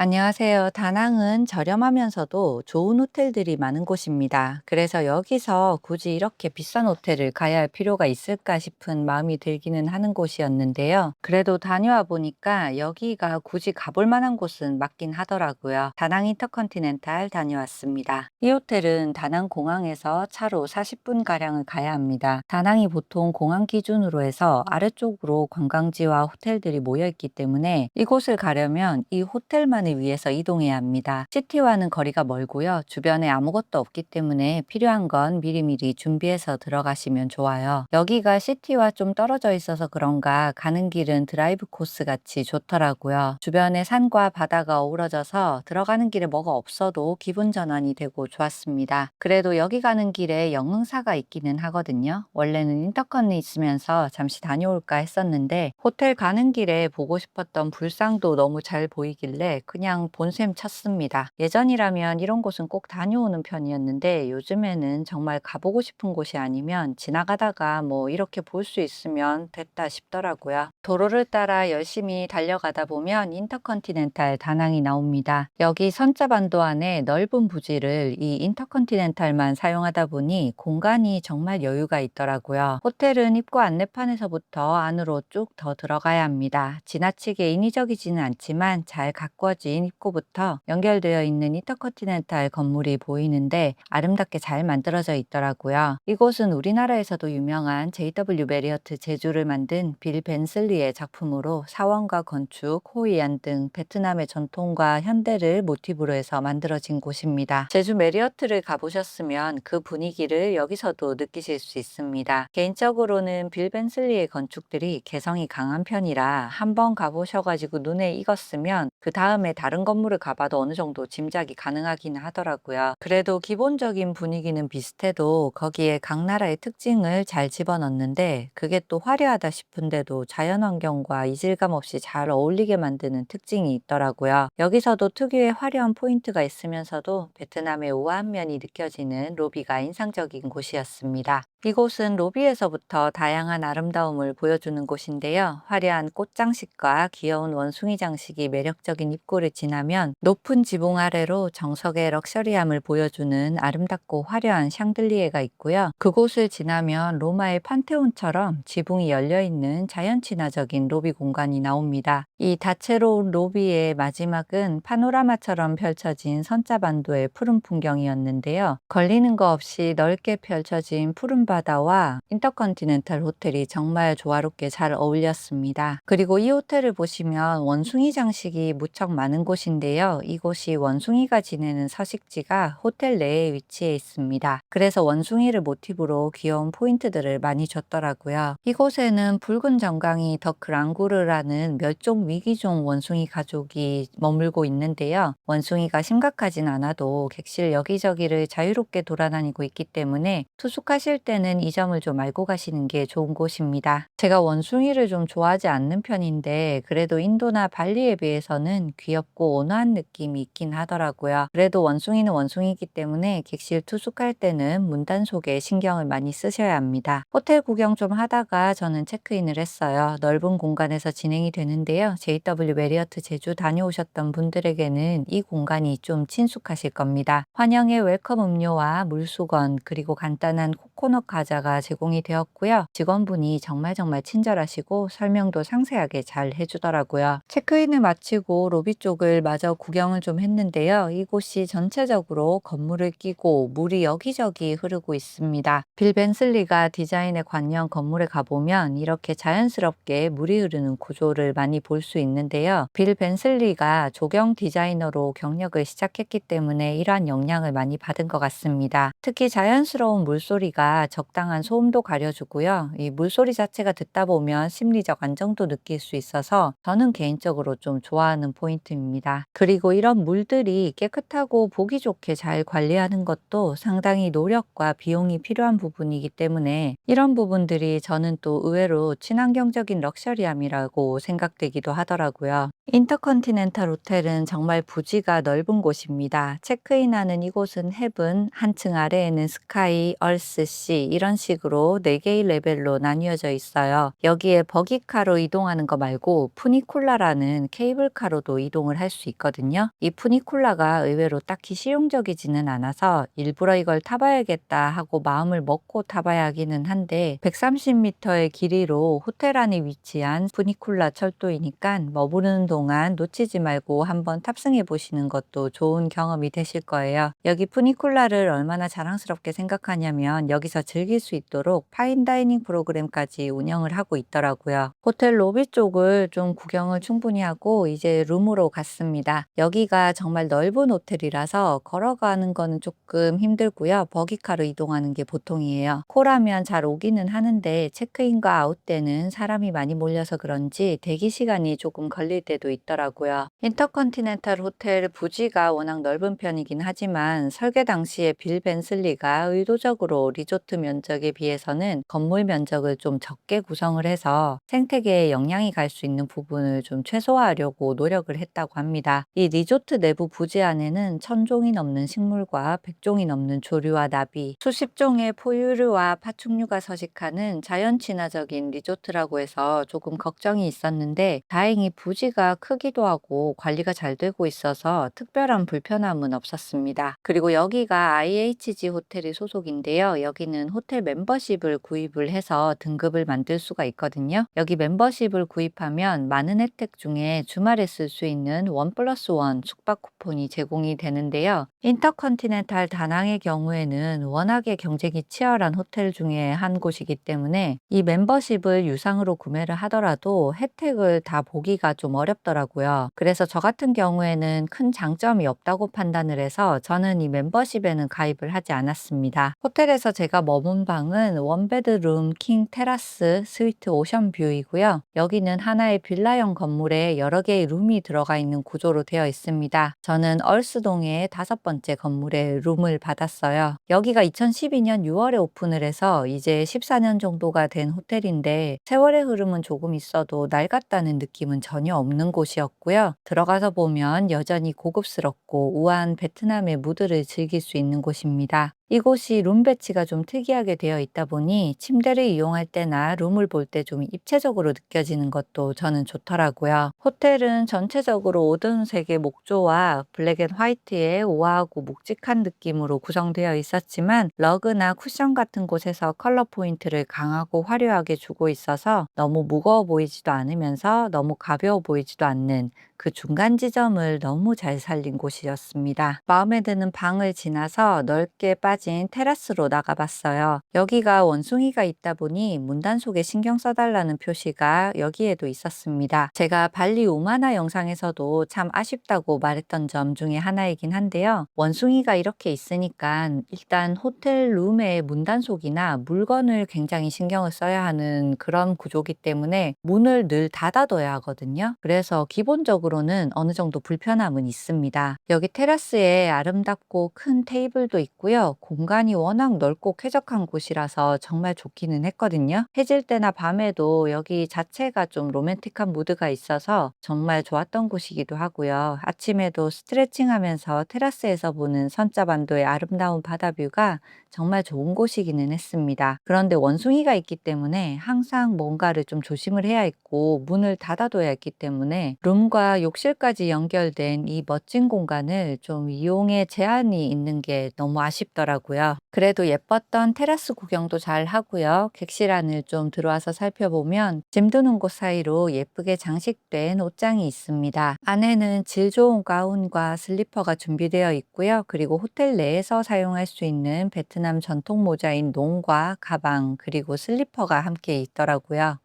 안녕하세요. 다낭은 저렴하면서도 좋은 호텔들이 많은 곳입니다. 그래서 여기서 굳이 이렇게 비싼 호텔을 가야 할 필요가 있을까 싶은 마음이 들기는 하는 곳이었는데요. 그래도 다녀와 보니까 여기가 굳이 가볼 만한 곳은 맞긴 하더라고요. 다낭 인터컨티넨탈 다녀왔습니다. 이 호텔은 다낭 공항에서 차로 40분가량을 가야 합니다. 다낭이 보통 공항 기준으로 해서 아래쪽으로 관광지와 호텔들이 모여 있기 때문에 이곳을 가려면 이 호텔만을 위해서 이동해야 합니다. 시티와는 거리가 멀고요. 주변에 아무것도 없기 때문에 필요한 건 미리미리 준비해서 들어가시면 좋아요. 여기가 시티와 좀 떨어져 있어서 그런가 가는 길은 드라이브 코스 같이 좋더라고요. 주변에 산과 바다가 어우러져서 들어가는 길에 뭐가 없어도 기분 전환이 되고 좋았습니다. 그래도 여기 가는 길에 영흥사가 있기는 하거든요. 원래는 인터컨에 있으면서 잠시 다녀올까 했었는데 호텔 가는 길에 보고 싶었던 불상도 너무 잘 보이길래 그냥 본셈 쳤습니다. 예전이라면 이런 곳은 꼭 다녀오는 편이었는데 요즘에는 정말 가보고 싶은 곳이 아니면 지나가다가 뭐 이렇게 볼 수 있으면 됐다 싶더라고요. 도로를 따라 열심히 달려가다 보면 인터컨티넨탈 다낭이 나옵니다. 여기 선자반도 안에 넓은 부지를 이 인터컨티넨탈만 사용하다 보니 공간이 정말 여유가 있더라고요. 호텔은 입구 안내판에서부터 안으로 쭉 더 들어가야 합니다. 지나치게 인위적이지는 않지만 잘 가꿔진 입구부터 연결되어 있는 인터컨티넨탈 건물이 보이는데 아름답게 잘 만들어져 있더라고요. 이곳은 우리나라에서도 유명한 JW 메리어트 제주를 만든 빌 벤슬리의 작품으로 사원과 건축, 호이안 등 베트남의 전통과 현대를 모티브로 해서 만들어진 곳입니다. 제주 메리어트를 가보셨으면 그 분위기를 여기서도 느끼실 수 있습니다. 개인적으로는 빌 벤슬리의 건축들이 개성이 강한 편이라 한번 가보셔가지고 눈에 익었으면 그 다음에 다른 건물을 가봐도 어느 정도 짐작이 가능하긴 하더라고요. 그래도 기본적인 분위기는 비슷해도 거기에 각 나라의 특징을 잘 집어넣는데 그게 또 화려하다 싶은데도 자연환경과 이질감 없이 잘 어울리게 만드는 특징이 있더라고요. 여기서도 특유의 화려한 포인트가 있으면서도 베트남의 우아한 면이 느껴지는 로비가 인상적인 곳이었습니다. 이곳은 로비에서부터 다양한 아름다움을 보여주는 곳인데요. 화려한 꽃 장식과 귀여운 원숭이 장식이 매력적인 입구를 지나면 높은 지붕 아래로 정석의 럭셔리함을 보여주는 아름답고 화려한 샹들리에가 있고요. 그곳을 지나면 로마의 판테온처럼 지붕이 열려있는 자연 친화적인 로비 공간이 나옵니다. 이 다채로운 로비의 마지막은 파노라마처럼 펼쳐진 선자반도의 푸른 풍경이었는데요. 걸리는 거 없이 넓게 펼쳐진 푸른 바다와 인터컨티넨탈 호텔이 정말 조화롭게 잘 어울렸습니다. 그리고 이 호텔을 보시면 원숭이 장식이 무척 많은 곳인데요. 이곳이 원숭이가 지내는 서식지가 호텔 내에 위치해 있습니다. 그래서 원숭이를 모티브로 귀여운 포인트들을 많이 줬더라고요. 이곳에는 붉은 정강이 더 그랑구르라는 멸종 위기종 원숭이 가족이 머물고 있는데요. 원숭이가 심각하진 않아도 객실 여기저기를 자유롭게 돌아다니고 있기 때문에 투숙하실 때는 이 점을 좀 알고 가시는 게 좋은 곳입니다. 제가 원숭이를 좀 좋아하지 않는 편인데 그래도 인도나 발리에 비해서는 귀엽고 온화한 느낌이 있긴 하더라고요. 그래도 원숭이는 원숭이기 때문에 객실 투숙할 때는 문단속에 신경을 많이 쓰셔야 합니다. 호텔 구경 좀 하다가 저는 체크인을 했어요. 넓은 공간에서 진행이 되는데요. JW 메리어트 제주 다녀오셨던 분들에게는 이 공간이 좀 친숙하실 겁니다. 환영의 웰컴 음료와 물수건 그리고 간단한 코코넛 과자가 제공이 되었고요. 직원분이 정말 친절하시고 설명도 상세하게 잘 해주더라고요. 체크인을 마치고 로비 쪽을 마저 구경을 좀 했는데요. 이곳이 전체적으로 건물을 끼고 물이 여기저기 흐르고 있습니다. 빌 벤슬리가 디자인에 관여한 건물에 가보면 이렇게 자연스럽게 물이 흐르는 구조를 많이 볼 수 있는데요. 빌 벤슬리가 조경 디자이너로 경력을 시작했기 때문에 이러한 영향을 많이 받은 것 같습니다. 특히 자연스러운 물소리가 적당한 소음도 가려주고요. 이 물소리 자체가 듣다 보면 심리적 안정도 느낄 수 있어서 저는 개인적으로 좀 좋아하는 포인트입니다. 그리고 이런 물들이 깨끗하고 보기 좋게 잘 관리하는 것도 상당히 노력과 비용이 필요한 부분이기 때문에 이런 부분들이 저는 또 의외로 친환경적인 럭셔리함이라고 생각되기도 하더라고요. 인터컨티넨탈 호텔은 정말 부지가 넓은 곳입니다. 체크인하는 이곳은 헤븐, 한층 아래에는 스카이, 얼스 씨 이런 식으로 4개의 레벨로 나뉘어져 있어요. 여기에 버기카로 이동하는 거 말고 푸니쿨라라는 케이블카로도 이동을 할 수 있거든요. 이 푸니쿨라가 의외로 딱히 실용적이지는 않아서 일부러 이걸 타봐야겠다 하고 마음을 먹고 타봐야 하기는 한데 130m의 길이로 호텔 안에 위치한 푸니쿨라 철도이니까 머무르는 동안 놓치지 말고 한번 탑승해 보시는 것도 좋은 경험이 되실 거예요. 여기 푸니쿨라를 얼마나 자랑스럽게 생각하냐면 여기서 즐길 수 있도록 파인다이닝 프로그램까지 운영을 하고 있더라고요. 호텔 로비 쪽을 좀 구경을 충분히 하고 이제 룸으로 갔습니다. 여기가 정말 넓은 호텔이라서 걸어가는 거는 조금 힘들고요. 버기카로 이동하는 게 보통이에요. 콜하면 잘 오기는 하는데 체크인과 아웃 때는 사람이 많이 몰려서 그런지 대기 시간이 조금 걸릴 때도 있더라고요. 인터컨티넨탈 호텔 부지가 워낙 넓은 편이긴 하지만 설계 당시에 빌 벤슬리가 의도적으로 리조트 면적에 비해서는 건물 면적을 좀 적게 구성을 해서 생태계에 영향이 갈 수 있는 부분을 좀 최소화하려고 노력을 했다고 합니다. 이 리조트 내부 부지 안에는 1000종이 넘는 식물과 100종이 넘는 조류와 나비, 수십 종의 포유류와 파충류가 서식하는 자연 친화적인 리조트라고 해서 조금 걱정이 있었는데 다행히 부지가 크기도 하고 관리가 잘 되고 있어서 특별한 불편함은 없었습니다. 그리고 여기가 IHG 호텔이 소속인데요. 여기는 호텔 멤버십을 구입을 해서 등급을 만들 수가 있거든요. 여기 멤버십을 구입하면 많은 혜택 중에 주말에 쓸 수 있는 1+1 숙박 쿠폰이 제공이 되는데요. 인터컨티넨탈 다낭의 경우에는 워낙에 경쟁이 치열한 호텔 중에 한 곳이기 때문에 이 멤버십을 유상으로 구매를 하더라도 혜택을 다 보기가 좀 어렵더라고요. 그래서 저 같은 경우에는 큰 장점이 없다고 판단을 해서 저는 이 멤버십에는 가입을 하지 않았습니다. 호텔에서 제가 머문 방은 원베드룸 킹 테라스 스위트 오션뷰이고요. 여기는 하나의 빌라형 건물에 여러 개의 룸이 들어가 있는 구조로 되어 있습니다. 저는 얼스동의 5번째 건물에 룸을 받았어요. 여기가 2012년 6월에 오픈을 해서 이제 14년 정도가 된 호텔인데 세월의 흐름은 조금 있어도 낡았다는 느낌은 전혀 없는 곳이었고요. 들어가서 보면 여전히 고급스럽고 우아한 베트남의 무드를 즐길 수 있는 곳입니다. 이곳이 룸 배치가 좀 특이하게 되어 있다 보니 침대를 이용할 때나 룸을 볼 때 좀 입체적으로 느껴지는 것도 저는 좋더라고요. 호텔은 전체적으로 오든색의 목조와 블랙 앤 화이트의 우아하고 묵직한 느낌으로 구성되어 있었지만 러그나 쿠션 같은 곳에서 컬러 포인트를 강하고 화려하게 주고 있어서 너무 무거워 보이지도 않으면서 너무 가벼워 보이지도 않는 그 중간 지점을 너무 잘 살린 곳이었습니다. 마음에 드는 방을 지나서 넓게 빠진 테라스로 나가봤어요. 여기가 원숭이가 있다 보니 문단속에 신경 써달라는 표시가 여기에도 있었습니다. 제가 발리 우마나 영상에서도 참 아쉽다고 말했던 점 중에 하나이긴 한데요. 원숭이가 이렇게 있으니까 일단 호텔 룸의 문단속이나 물건을 굉장히 신경을 써야 하는 그런 구조기 때문에 문을 늘 닫아둬야 하거든요. 그래서 기본적으로는 어느 정도 불편함은 있습니다. 여기 테라스에 아름답고 큰 테이블도 있고요. 공간이 워낙 넓고 쾌적한 곳이라서 정말 좋기는 했거든요. 해질 때나 밤에도 여기 자체가 좀 로맨틱한 무드가 있어서 정말 좋았던 곳이기도 하고요. 아침에도 스트레칭하면서 테라스에서 보는 선자반도의 아름다운 바다뷰가 정말 좋은 곳이기는 했습니다. 그런데 원숭이가 있기 때문에 항상 뭔가를 좀 조심을 해야 했고 문을 닫아둬야 했기 때문에 룸과 욕실까지 연결된 이 멋진 공간을 좀 이용에 제한이 있는 게 너무 아쉽더라고요. 그래도 예뻤던 테라스 구경도 잘 하고요. 객실 안을 좀 들어와서 살펴보면 짐 두는 곳 사이로 예쁘게 장식된 옷장이 있습니다. 안에는 질 좋은 가운과 슬리퍼가 준비되어 있고요. 그리고 호텔 내에서 사용할 수 있는 베트남 전통 모자인 농과 가방 그리고 슬리퍼가 함께 있더라고요.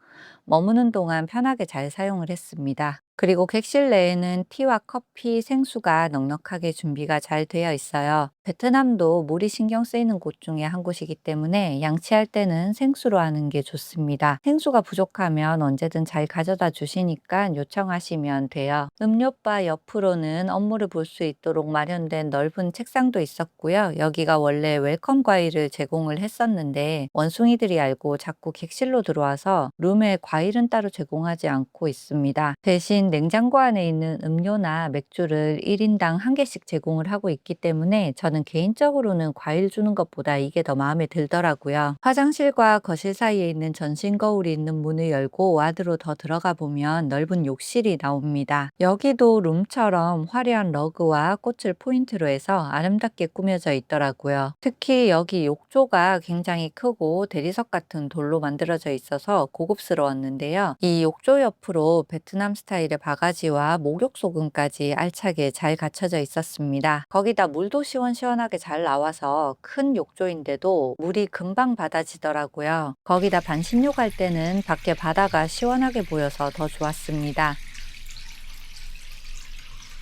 머무는 동안 편하게 잘 사용을 했습니다. 그리고 객실 내에는 티와 커피, 생수가 넉넉하게 준비가 잘 되어 있어요. 베트남도 물이 신경 쓰이는 곳 중에 한 곳이기 때문에 양치할 때는 생수로 하는 게 좋습니다. 생수가 부족하면 언제든 잘 가져다 주시니까 요청하시면 돼요. 음료바 옆으로는 업무를 볼 수 있도록 마련된 넓은 책상도 있었고요. 여기가 원래 웰컴 과일을 제공을 했었는데 원숭이들이 알고 자꾸 객실로 들어와서 룸에 과일은 따로 제공하지 않고 있습니다. 대신 대신 냉장고 안에 있는 음료나 맥주를 1인당 1개씩 제공을 하고 있기 때문에 저는 개인적으로는 과일 주는 것보다 이게 더 마음에 들더라고요. 화장실과 거실 사이에 있는 전신 거울이 있는 문을 열고 안으로 더 들어가 보면 넓은 욕실이 나옵니다. 여기도 룸처럼 화려한 러그와 꽃을 포인트로 해서 아름답게 꾸며져 있더라고요. 특히 여기 욕조가 굉장히 크고 대리석 같은 돌로 만들어져 있어서 고급스러웠는데요. 이 욕조 옆으로 베트남 스타일의 바가지와 목욕 소금까지 알차게 잘 갖춰져 있었습니다. 거기다 물도 시원시원하게 잘 나와서 큰 욕조인데도 물이 금방 받아지더라고요. 거기다 반신욕 할 때는 밖에 바다가 시원하게 보여서 더 좋았습니다.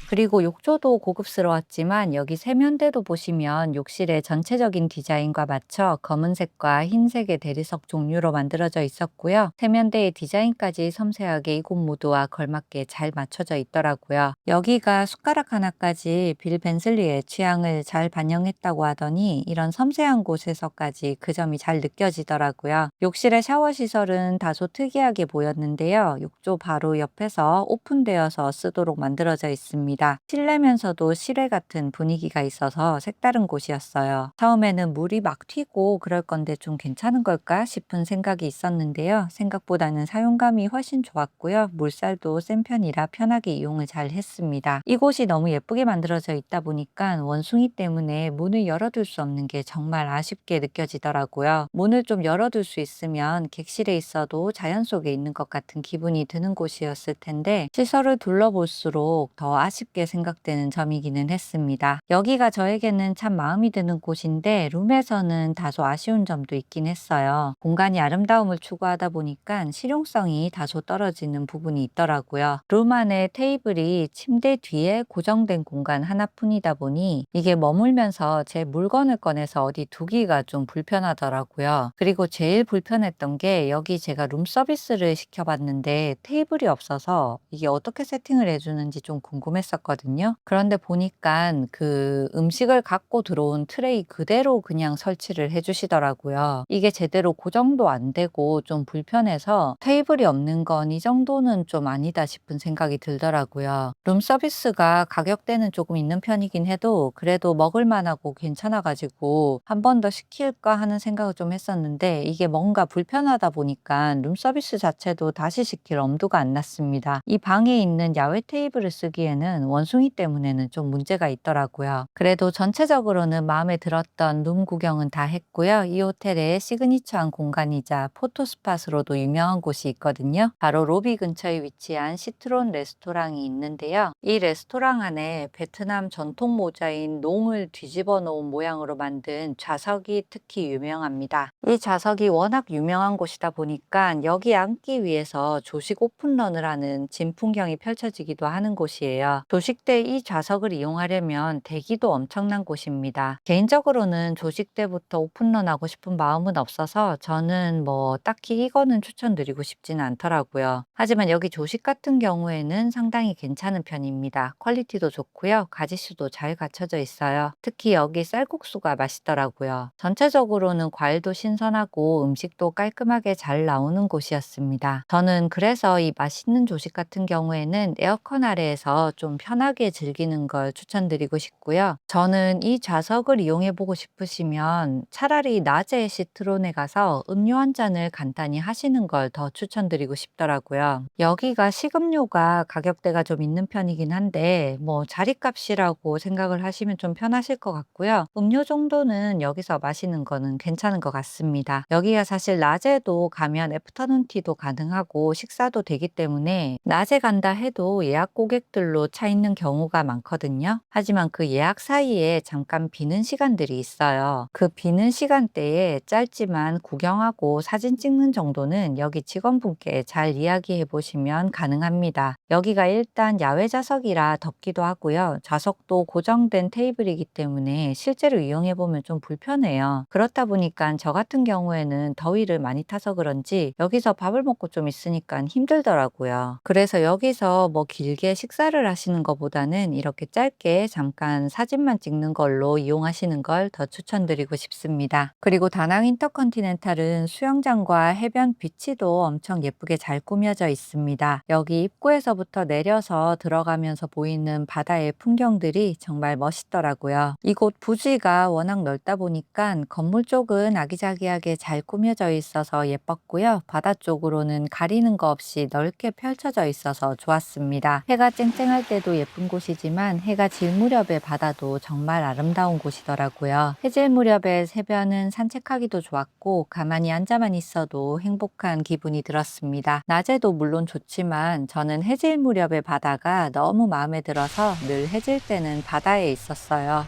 그리고 욕조도 고급스러웠지만 여기 세면대도 보시면 욕실의 전체적인 디자인과 맞춰 검은색과 흰색의 대리석 종류로 만들어져 있었고요. 세면대의 디자인까지 섬세하게 이곳 모두와 걸맞게 잘 맞춰져 있더라고요. 여기가 숟가락 하나까지 빌 벤슬리의 취향을 잘 반영했다고 하더니 이런 섬세한 곳에서까지 그 점이 잘 느껴지더라고요. 욕실의 샤워 시설은 다소 특이하게 보였는데요. 욕조 바로 옆에서 오픈되어서 쓰도록 만들어져 있습니다. 실내면서도 실외 같은 분위기가 있어서 색다른 곳이었어요. 처음에는 물이 막 튀고 그럴 건데 좀 괜찮은 걸까 싶은 생각이 있었는데요. 생각보다는 사용감이 훨씬 좋았고요. 물살도 센 편이라 편하게 이용을 잘 했습니다. 이곳이 너무 예쁘게 만들어져 있다 보니까 원숭이 때문에 문을 열어둘 수 없는 게 정말 아쉽게 느껴지더라고요. 문을 좀 열어둘 수 있으면 객실에 있어도 자연 속에 있는 것 같은 기분이 드는 곳이었을 텐데 시설을 둘러볼수록 더 아쉽게 생각되는 점이기는 했습니다. 여기가 저에게는 참 마음이 드는 곳인데 룸에서는 다소 아쉬운 점도 있긴 했어요. 공간이 아름다움을 추구하다 보니까 실용성이 다소 떨어지는 부분이 있더라고요. 룸 안에 테이블이 침대 뒤에 고정된 공간 하나뿐이다 보니 이게 머물면서 제 물건을 꺼내서 어디 두기가 좀 불편하더라고요. 그리고 제일 불편했던 게 여기 제가 룸 서비스를 시켜봤는데 테이블이 없어서 이게 어떻게 세팅을 해주는지 좀 궁금했었거든요. 그런데 보니까 그 음식을 갖고 들어온 트레이 그대로 그냥 설치를 해주시더라고요. 이게 제대로 고정도 안 되고 좀 불편해서 테이블이 없는 건 이 정도는 좀 아니다 싶은 생각이 들더라고요. 룸 서비스가 가격대는 조금 있는 편이긴 해도 그래도 먹을 만하고 괜찮아가지고 한 번 더 시킬까 하는 생각을 좀 했었는데 이게 뭔가 불편하다 보니까 룸 서비스 자체도 다시 시킬 엄두가 안 났습니다. 이 방에 있는 야외 테이블을 쓰기에는 원숭이 때문에는 좀 문제가 있더라고요. 그래도 전체적으로는 마음에 들었던 룸 구경은 다 했고요. 이 호텔의 시그니처한 공간이자 포토스팟으로도 유명한 곳이 있거든요. 바로 로비 근처에 위치한 시트론 레스토랑이 있는데요. 이 레스토랑 안에 베트남 전통 모자인 농을 뒤집어 놓은 모양으로 만든 좌석이 특히 유명합니다. 이 좌석이 워낙 유명한 곳이다 보니까 여기 앉기 위해서 조식 오픈런을 하는 진풍경이 펼쳐지기도 하는 곳이에요. 조식 때 이 좌석을 이용하려면 대기도 엄청난 곳입니다. 개인적으로는 조식 때부터 오픈런 하고 싶은 마음은 없어서 저는 뭐 딱히 이거는 추천드리고 싶지는 않더라고요. 하지만 여기 조식 같은 경우에는 상당히 괜찮은 편입니다. 퀄리티도 좋고요. 가짓수도 잘 갖춰져 있어요. 특히 여기 쌀국수가 맛있더라고요. 전체적으로는 과일도 신선하고 음식도 깔끔하게 잘 나오는 곳이었습니다. 저는 그래서 이 맛있는 조식 같은 경우에는 에어컨 아래에서 좀 편하게 즐기는 걸 추천드리고 싶고요. 저는 이 좌석을 이용해 보고 싶으시면 차라리 낮에 시트론에 가서 음료 한 잔을 간단히 하시는 걸 더 추천드리고 싶더라고요. 여기가 식음료가 가격대가 좀 있는 편이긴 한데 뭐 자리값이라고 생각을 하시면 좀 편하실 것 같고요. 음료 정도는 여기서 마시는 거는 괜찮은 것 같습니다. 여기가 사실 낮에도 가면 애프터눈 티도 가능하고 식사도 되기 때문에 낮에 간다 해도 예약 고객들로 차 있는 경우가 많거든요. 하지만 그 예약 사이에 잠깐 비는 시간들이 있어요. 그 비는 시간대에 짧지만 구경하고 사진 찍는 정도는 여기 직원분께 잘 이야기해 보시면 가능합니다. 여기가 일단 야외 좌석이라 덥기도 하고요. 좌석도 고정된 테이블이기 때문에 실제로 이용해 보면 좀 불편해요. 그렇다 보니까 저 같은 경우에는 더위를 많이 타서 그런지 여기서 밥을 먹고 좀 있으니까 힘들더라고요. 그래서 여기서 뭐 길게 식사를 하시는 하는 것보다는 이렇게 짧게 잠깐 사진만 찍는 걸로 이용하시는 걸 더 추천드리고 싶습니다. 그리고 다낭 인터컨티넨탈은 수영장과 해변 비치도 엄청 예쁘게 잘 꾸며져 있습니다. 여기 입구에서부터 내려서 들어가면서 보이는 바다의 풍경들이 정말 멋있더라고요. 이곳 부지가 워낙 넓다 보니까 건물 쪽은 아기자기하게 잘 꾸며져 있어서 예뻤고요. 바다 쪽으로는 가리는 거 없이 넓게 펼쳐져 있어서 좋았습니다. 해가 쨍쨍할 때도 예쁜 곳이지만 해가 질 무렵의 바다도 정말 아름다운 곳이더라고요. 해질 무렵의 해변은 산책하기도 좋았고 가만히 앉아만 있어도 행복한 기분이 들었습니다. 낮에도 물론 좋지만 저는 해질 무렵의 바다가 너무 마음에 들어서 늘 해질 때는 바다에 있었어요.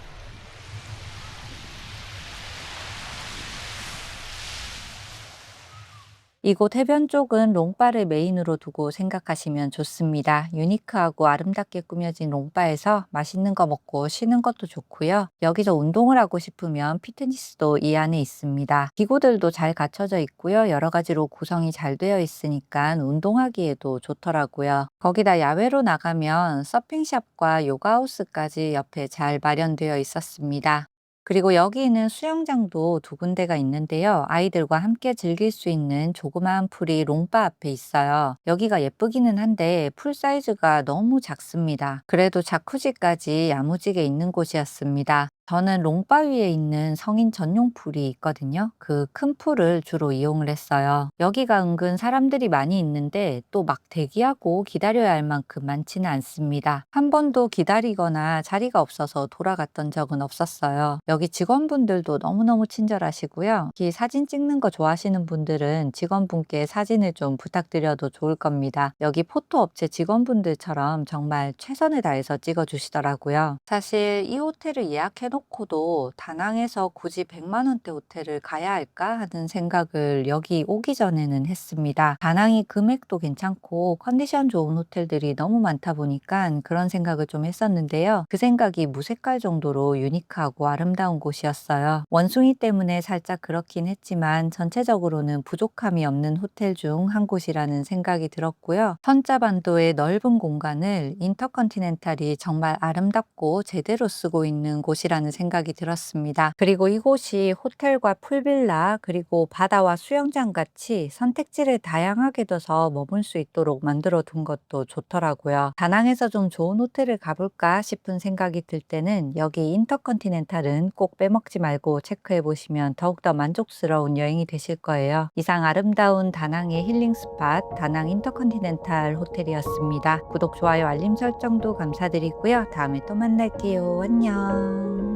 이곳 해변 쪽은 롱바를 메인으로 두고 생각하시면 좋습니다. 유니크하고 아름답게 꾸며진 롱바에서 맛있는 거 먹고 쉬는 것도 좋고요. 여기서 운동을 하고 싶으면 피트니스도 이 안에 있습니다. 기구들도 잘 갖춰져 있고요. 여러 가지로 구성이 잘 되어 있으니까 운동하기에도 좋더라고요. 거기다 야외로 나가면 서핑샵과 요가하우스까지 옆에 잘 마련되어 있었습니다. 그리고 여기는 수영장도 두 군데가 있는데요. 아이들과 함께 즐길 수 있는 조그마한 풀이 롱바 앞에 있어요. 여기가 예쁘기는 한데 풀 사이즈가 너무 작습니다. 그래도 자쿠지까지 야무지게 있는 곳이었습니다. 저는 롱바 위에 있는 성인 전용 풀이 있거든요. 그 큰 풀을 주로 이용을 했어요. 여기가 은근 사람들이 많이 있는데 또 막 대기하고 기다려야 할 만큼 많지는 않습니다. 한 번도 기다리거나 자리가 없어서 돌아갔던 적은 없었어요. 여기 직원분들도 너무너무 친절하시고요. 특히 사진 찍는 거 좋아하시는 분들은 직원분께 사진을 좀 부탁드려도 좋을 겁니다. 여기 포토 업체 직원분들처럼 정말 최선을 다해서 찍어주시더라고요. 사실 이 호텔을 예약해 놓고도 다낭에서 굳이 100만 원대 호텔을 가야 할까 하는 생각을 여기 오기 전에는 했습니다. 다낭이 금액도 괜찮고 컨디션 좋은 호텔들이 너무 많다 보니까 그런 생각을 좀 했었는데요. 그 생각이 무색할 정도로 유니크하고 아름다운 곳이었어요. 원숭이 때문에 살짝 그렇긴 했지만 전체적으로는 부족함이 없는 호텔 중 한 곳이라는 생각이 들었고요. 선자반도의 넓은 공간을 인터컨티넨탈이 정말 아름답고 제대로 쓰고 있는 곳이라는 생각이 들었습니다. 그리고 이곳이 호텔과 풀빌라 그리고 바다와 수영장 같이 선택지를 다양하게 둬서 머물 수 있도록 만들어 둔 것도 좋더라고요. 다낭에서 좀 좋은 호텔을 가볼까 싶은 생각이 들 때는 여기 인터컨티넨탈은 꼭 빼먹지 말고 체크해 보시면 더욱더 만족스러운 여행이 되실 거예요. 이상 아름다운 다낭의 힐링 스팟 다낭 인터컨티넨탈 호텔이었습니다. 구독, 좋아요, 알림 설정도 감사드리고요. 다음에 또 만날게요. 안녕.